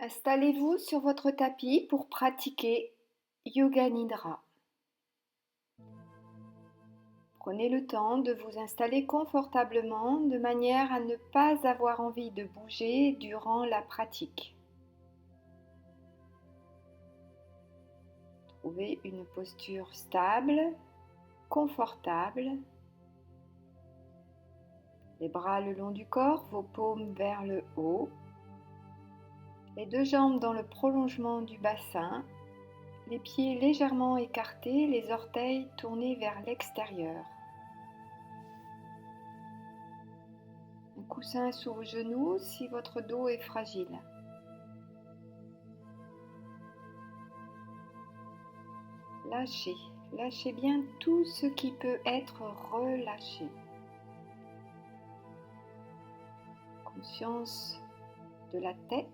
Installez-vous sur votre tapis pour pratiquer Yoga Nidra. Prenez le temps de vous installer confortablement de manière à ne pas avoir envie de bouger durant la pratique. Trouvez une posture stable, confortable. Les bras le long du corps, vos paumes vers le haut. Les deux jambes dans le prolongement du bassin. Les pieds légèrement écartés, les orteils tournés vers l'extérieur. Un coussin sous vos genoux si votre dos est fragile. Lâchez bien tout ce qui peut être relâché. Conscience de la tête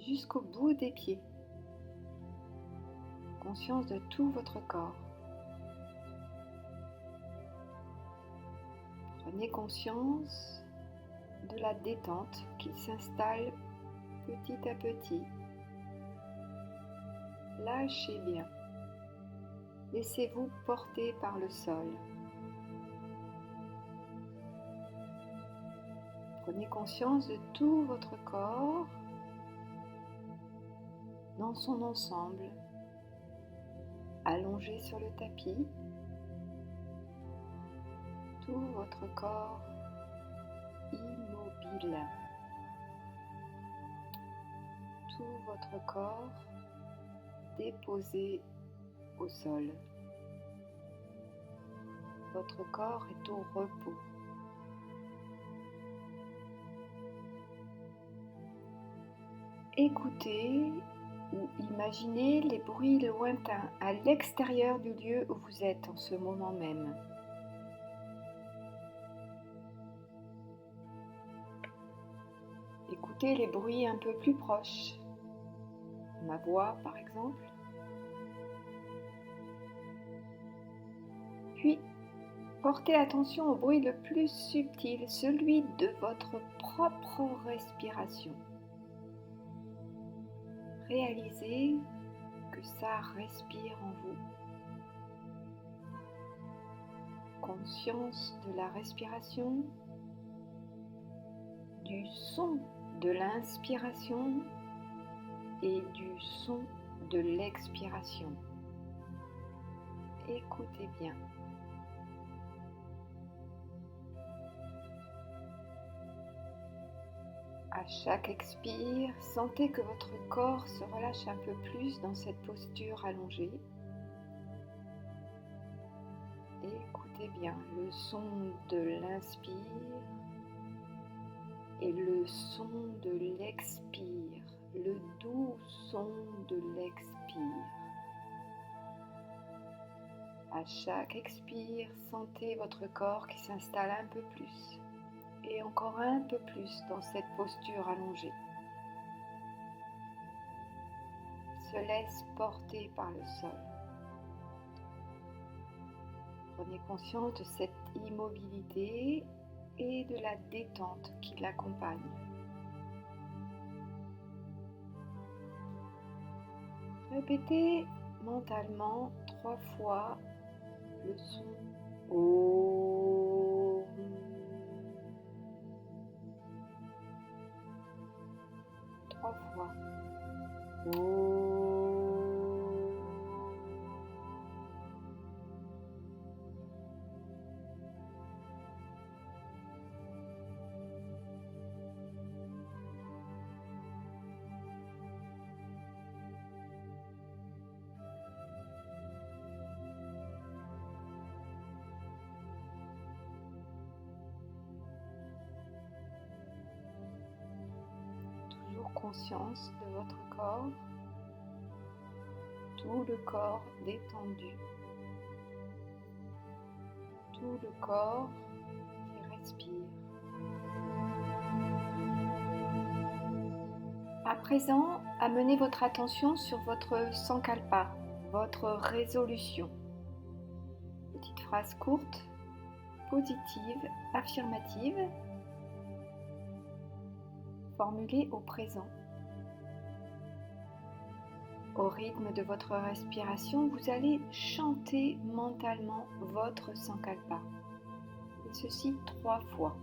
jusqu'au bout des pieds. Conscience de tout votre corps. Prenez conscience de la détente qui s'installe petit à petit. Lâchez bien. Laissez-vous porter par le sol. Prenez conscience de tout votre corps dans son ensemble, allongé sur le tapis. Tout votre corps immobile. Tout votre corps déposé au sol. Votre corps est au repos. Écoutez ou imaginez les bruits lointains à l'extérieur du lieu où vous êtes en ce moment même. Écoutez les bruits un peu plus proches. Ma voix, par exemple. Puis, portez attention au bruit le plus subtil, celui de votre propre respiration. Réalisez que ça respire en vous. Conscience de la respiration, du son de l'inspiration et du son de l'expiration. Écoutez bien. À chaque expire, sentez que votre corps se relâche un peu plus dans cette posture allongée. Écoutez bien le son de l'inspire et le son de l'expire, le doux son de l'expire. À chaque expire, sentez votre corps qui s'installe un peu plus et encore un peu plus dans cette posture allongée. Se laisse porter par le sol. Prenez conscience de cette immobilité et de la détente qui l'accompagne. Répétez mentalement 3 fois le son OM. 3 fois OM. Toujours conscience de votre corps, tout le corps détendu, tout le corps qui respire. À présent, amenez votre attention sur votre sankalpa, votre résolution. Petite phrase courte, positive, affirmative, formulée au présent. Au rythme de votre respiration, vous allez chanter mentalement votre Sankalpa. Et ceci 3 fois.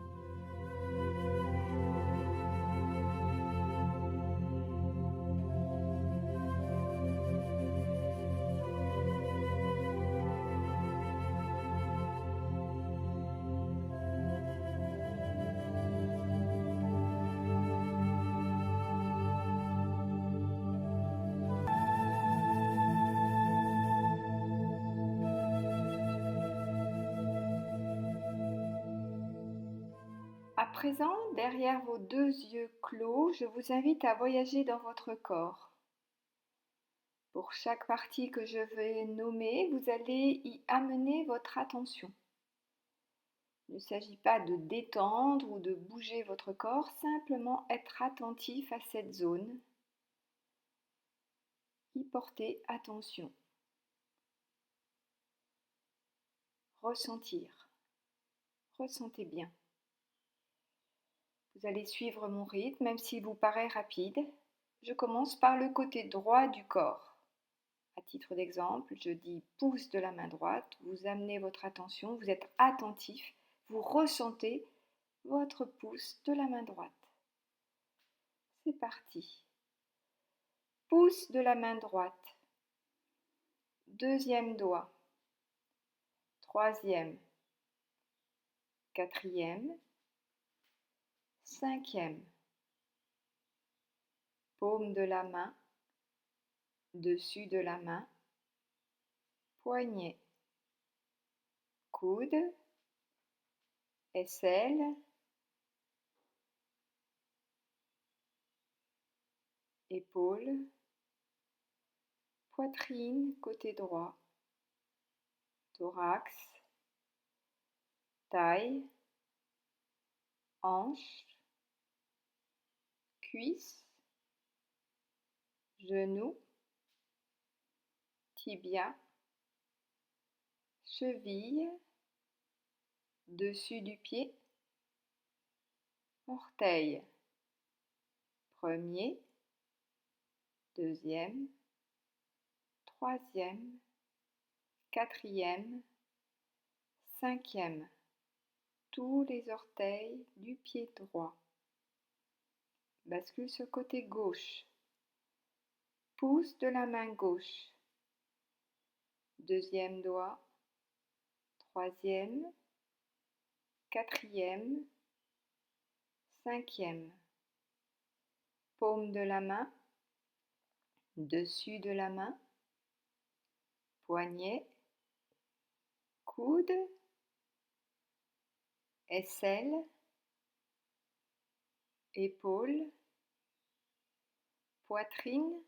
À présent, derrière vos 2 yeux clos, je vous invite à voyager dans votre corps. Pour chaque partie que je vais nommer, vous allez y amener votre attention. Il ne s'agit pas de détendre ou de bouger votre corps, simplement être attentif à cette zone. Y porter attention. Ressentir. Ressentez bien. Vous allez suivre mon rythme, même s'il vous paraît rapide. Je commence par le côté droit du corps. À titre d'exemple, je dis pouce de la main droite, vous amenez votre attention, vous êtes attentif, vous ressentez votre pouce de la main droite. C'est parti. Pouce de la main droite. 2e doigt. 3e. 4e. 5e. Paume de la main. Dessus de la main. Poignet. Coude. Aisselle. Épaule. Poitrine côté droit. Thorax. Taille. Hanche. Cuisse. Genou. Tibia. Cheville. Dessus du pied. Orteil. 1er. 2e. 3e. 4e. 5e. Tous les orteils du pied droit. Bascule sur côté gauche. Pouce de la main gauche. 2e doigt. 3e. 4e. 5e. Paume de la main. Dessus de la main. Poignet. Coude. Aisselle. Épaule. Poitrine.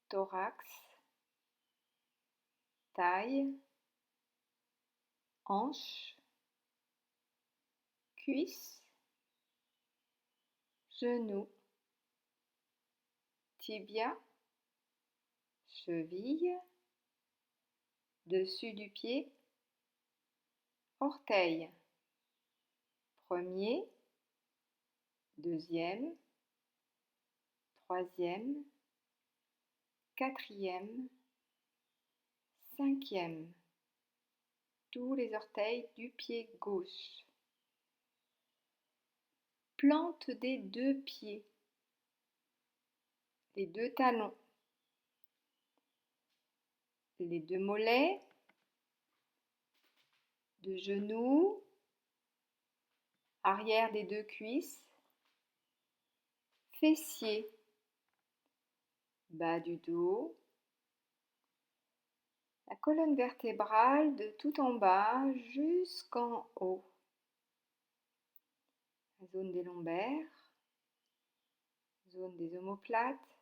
Thorax. Taille. Hanche. Cuisse. Genou. Tibia. Cheville. Dessus du pied. Orteil. 1er. 2e. 3e. 4e. 5e. Tous les orteils du pied gauche. Plante des 2 pieds. Les 2 talons. Les 2 mollets. De genoux. Arrière des 2 cuisses. Fessiers. Bas du dos. La colonne vertébrale de tout en bas jusqu'en haut. La zone des lombaires. Zone des omoplates.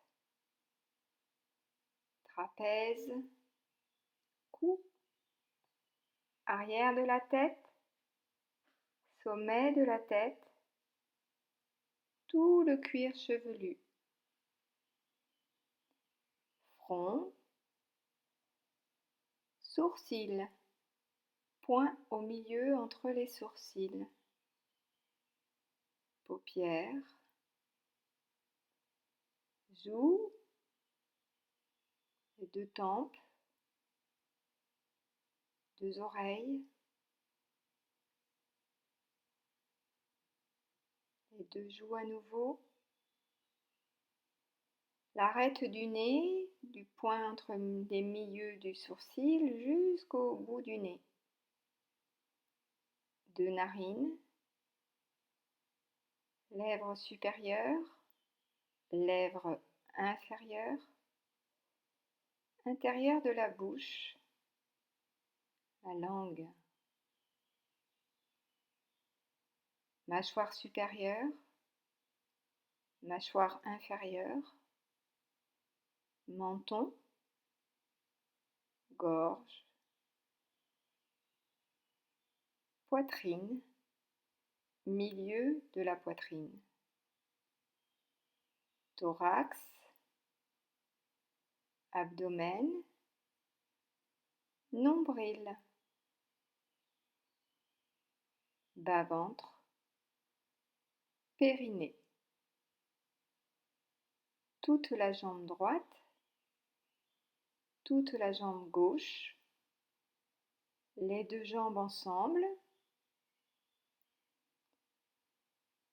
Trapèze. Cou. Arrière de la tête. Sommet de la tête. Tout le cuir chevelu. Front. Sourcils. Point au milieu entre les sourcils. Paupières. Joues. deux tempes, deux oreilles, les deux joues à nouveau, l'arête du nez, du point entre les milieux du sourcil jusqu'au bout du nez, deux narines, lèvres supérieures, lèvres inférieures, intérieur de la bouche, la langue, mâchoire supérieure, mâchoire inférieure, menton, gorge, poitrine, milieu de la poitrine, thorax, abdomen, nombril, bas-ventre, périnée, toute la jambe droite, toute la jambe gauche, les deux jambes ensemble,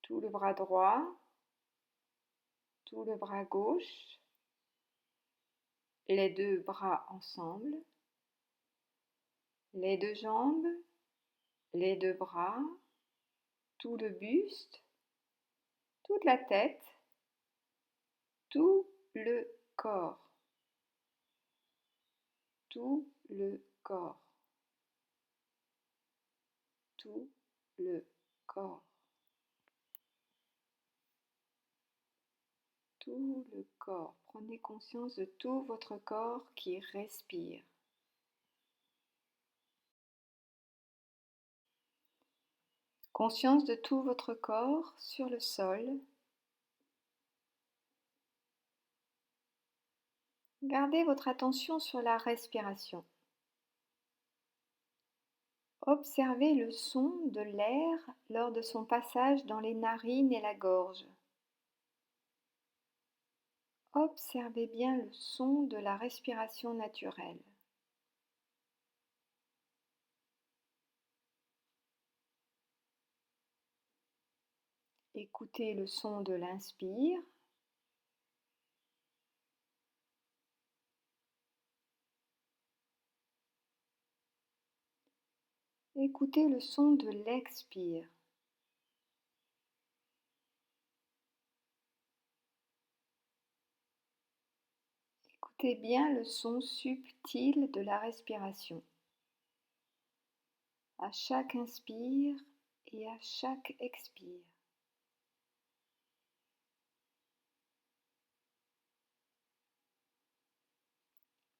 tout le bras droit, tout le bras gauche, les deux bras ensemble, les deux jambes, les deux bras, tout le buste, toute la tête, tout le corps, tout le corps, tout le corps, tout le corps. Prenez conscience de tout votre corps qui respire. Conscience de tout votre corps sur le sol. Gardez votre attention sur la respiration. Observez le son de l'air lors de son passage dans les narines et la gorge. Observez bien le son de la respiration naturelle. Écoutez le son de l'inspire. Écoutez le son de l'expire. Écoutez bien le son subtil de la respiration. À chaque inspire et à chaque expire.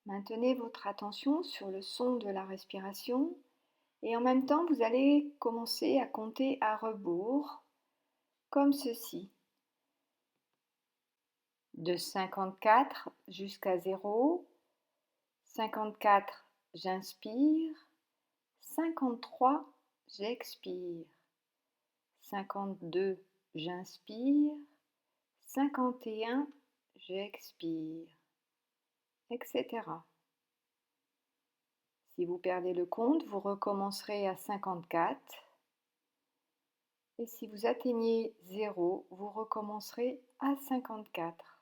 Maintenez votre attention sur le son de la respiration et en même temps vous allez commencer à compter à rebours comme ceci. De 54 jusqu'à 0, 54 j'inspire, 53 j'expire, 52 j'inspire, 51 j'expire, etc. Si vous perdez le compte, vous recommencerez à 54. Et si vous atteignez 0, vous recommencerez à 54.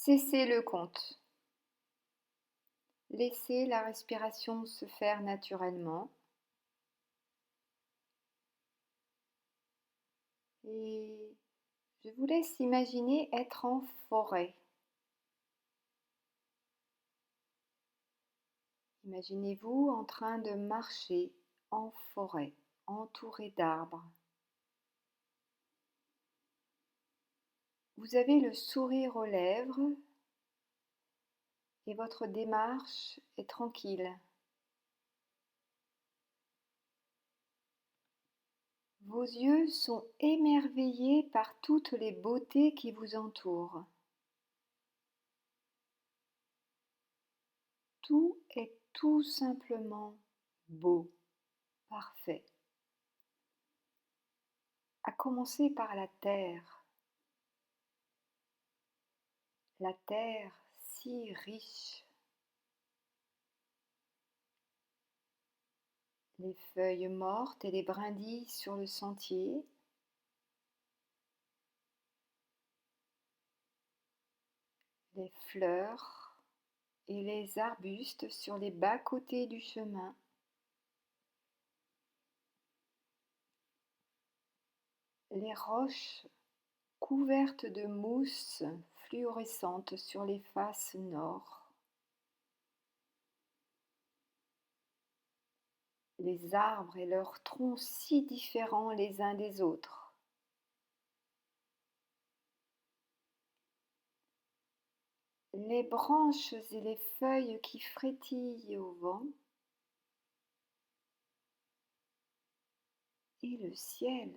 Cessez le compte. Laissez la respiration se faire naturellement. Et je vous laisse imaginer être en forêt. Imaginez-vous en train de marcher en forêt, entouré d'arbres. Vous avez le sourire aux lèvres et votre démarche est tranquille. Vos yeux sont émerveillés par toutes les beautés qui vous entourent. Tout est tout simplement beau, parfait. À commencer par la terre. La terre si riche. Les feuilles mortes et les brindilles sur le sentier. Les fleurs et les arbustes sur les bas-côtés du chemin. Les roches couvertes de mousse fluorescente sur les faces nord. Les arbres et leurs troncs si différents les uns des autres. Les branches et les feuilles qui frétillent au vent. Et le ciel.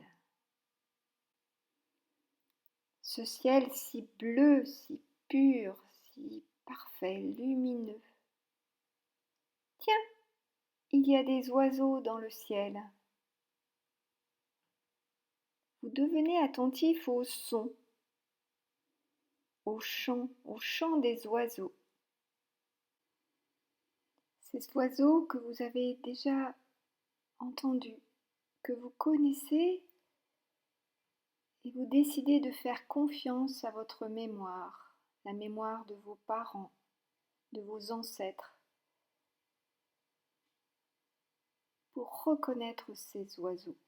Ce ciel si bleu, si pur, si parfait, lumineux. Tiens, il y a des oiseaux dans le ciel. Vous devenez attentif aux sons, au chant des oiseaux. Ces oiseaux que vous avez déjà entendus, que vous connaissez, et vous décidez de faire confiance à votre mémoire, la mémoire de vos parents, de vos ancêtres, pour reconnaître ces oiseaux.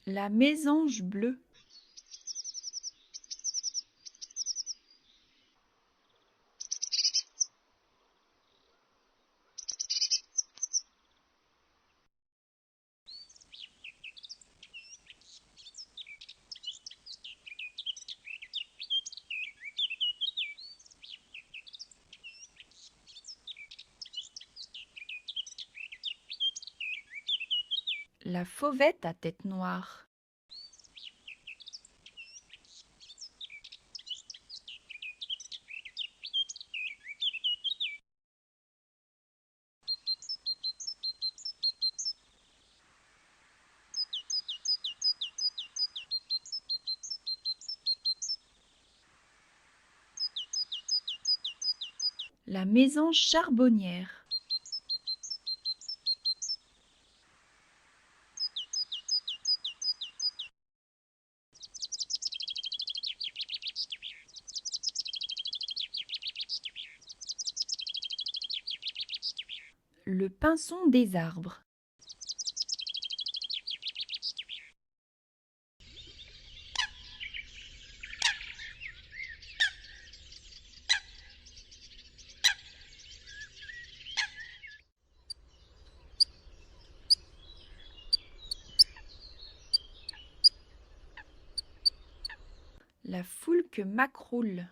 La mésange bleue. La fauvette à tête noire. La mésange charbonnière. Le pinson des arbres. La foulque macroule.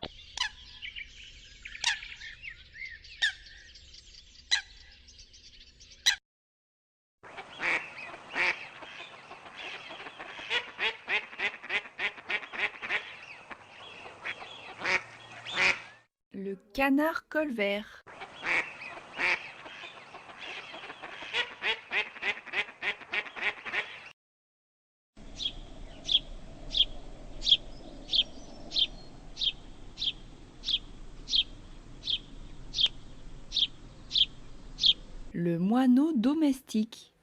Le canard colvert. Le moineau domestique.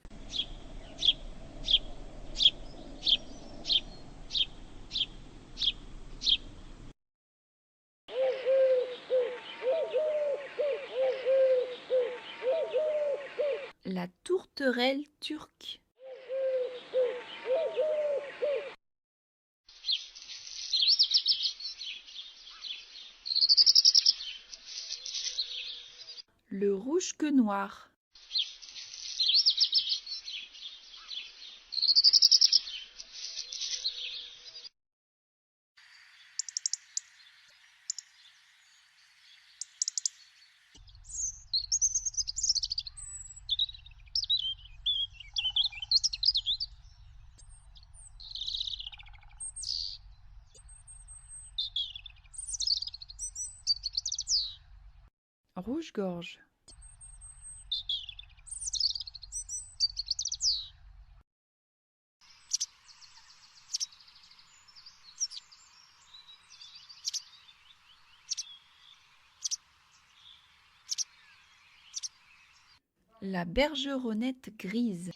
La tourterelle turque. Le rouge-queue noir. Rouge-gorge. La bergeronnette grise.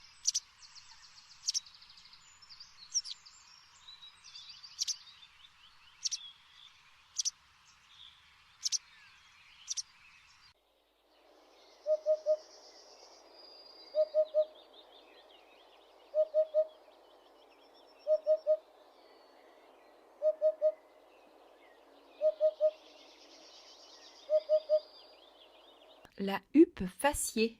La huppe faciée.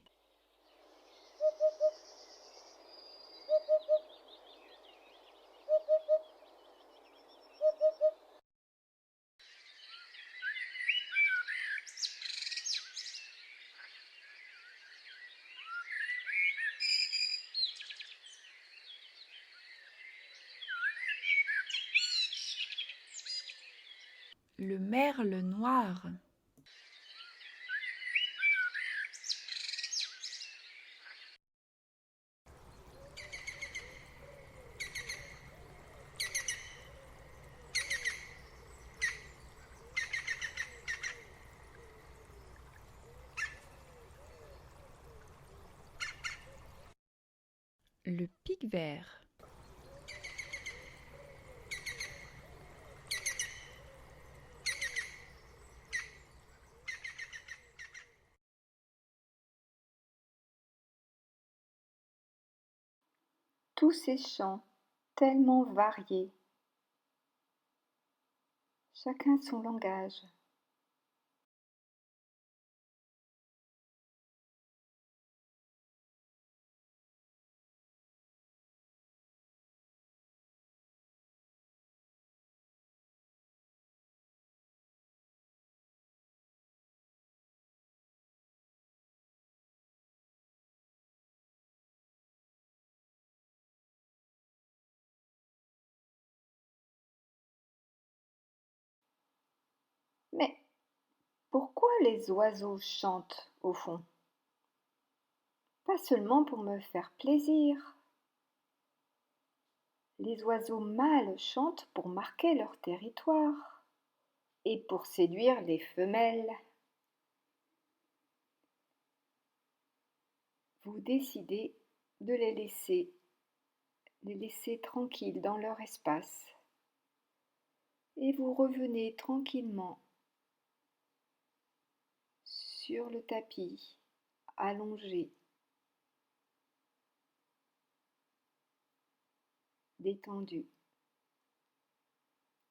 Le merle noir. Le pic vert. Tous ces chants tellement variés, chacun son langage. Mais pourquoi les oiseaux chantent au fond? Pas seulement pour me faire plaisir. Les oiseaux mâles chantent pour marquer leur territoire et pour séduire les femelles. Vous décidez de les laisser tranquilles dans leur espace et vous revenez tranquillement sur le tapis, allongé, détendu,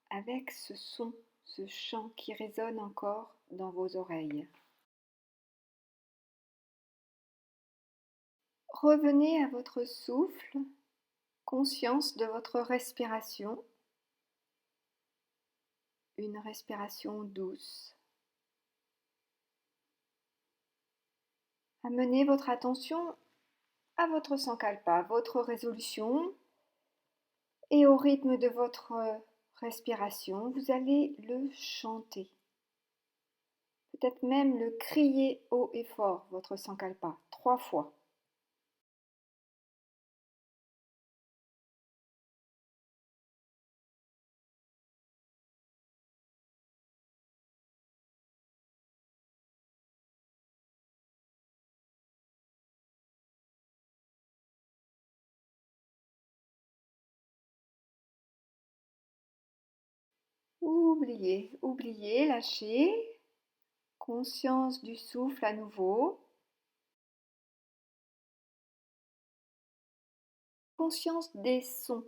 avec ce son, ce chant qui résonne encore dans vos oreilles. Revenez à votre souffle, conscience de votre respiration, une respiration douce. Amenez votre attention à votre sankalpa, votre résolution, et au rythme de votre respiration, vous allez le chanter. Peut-être même le crier haut et fort, votre sankalpa, 3 fois. Oubliez, oubliez, lâchez. Conscience du souffle à nouveau. Conscience des sons.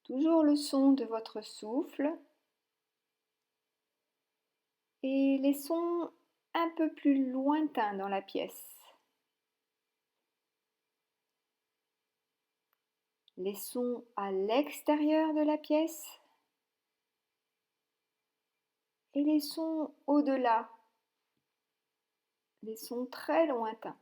Toujours le son de votre souffle. Et les sons un peu plus lointains dans la pièce. Les sons à l'extérieur de la pièce. Et les sons au-delà. Les sons très lointains.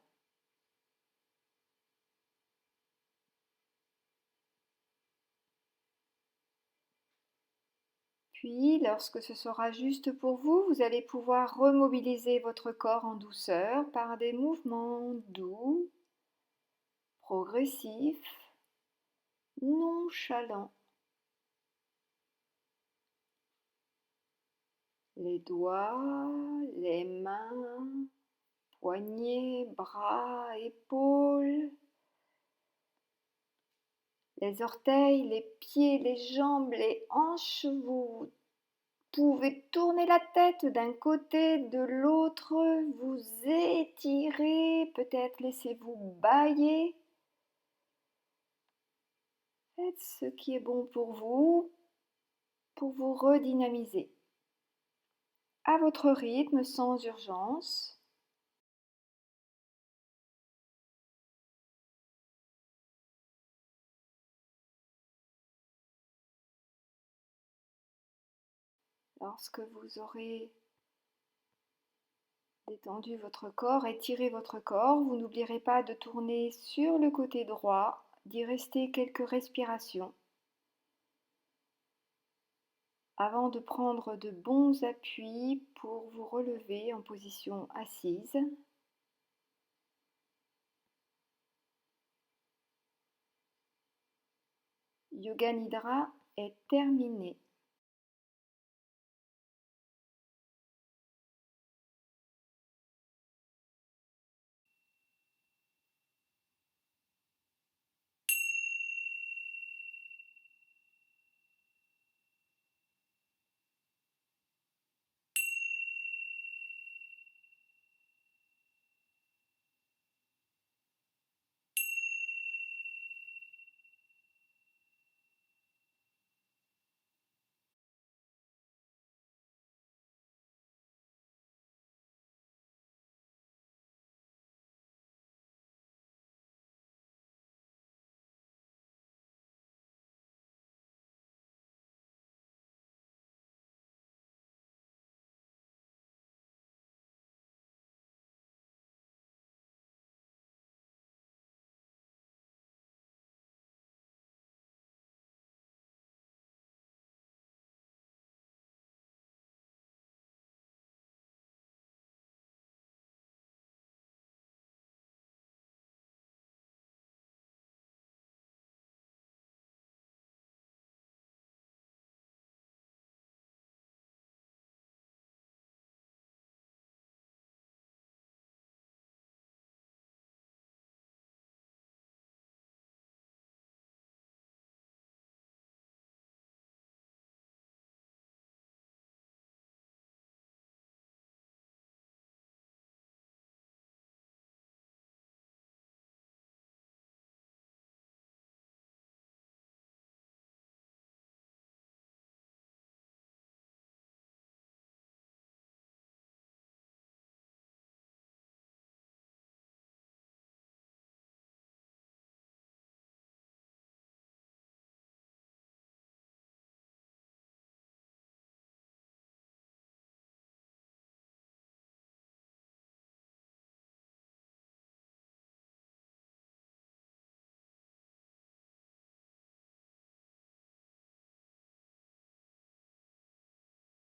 Puis, lorsque ce sera juste pour vous, vous allez pouvoir remobiliser votre corps en douceur par des mouvements doux, progressifs, nonchalants. Les doigts, les mains, poignets, bras, épaules, les orteils, les pieds, les jambes, les hanches. Vous pouvez tourner la tête d'un côté, de l'autre, vous étirez, peut-être laissez-vous bâiller. Faites ce qui est bon pour vous redynamiser. À votre rythme, sans urgence. Lorsque vous aurez détendu votre corps, étiré votre corps, vous n'oublierez pas de tourner sur le côté droit, d'y rester quelques respirations avant de prendre de bons appuis pour vous relever en position assise. Yoga Nidra est terminé.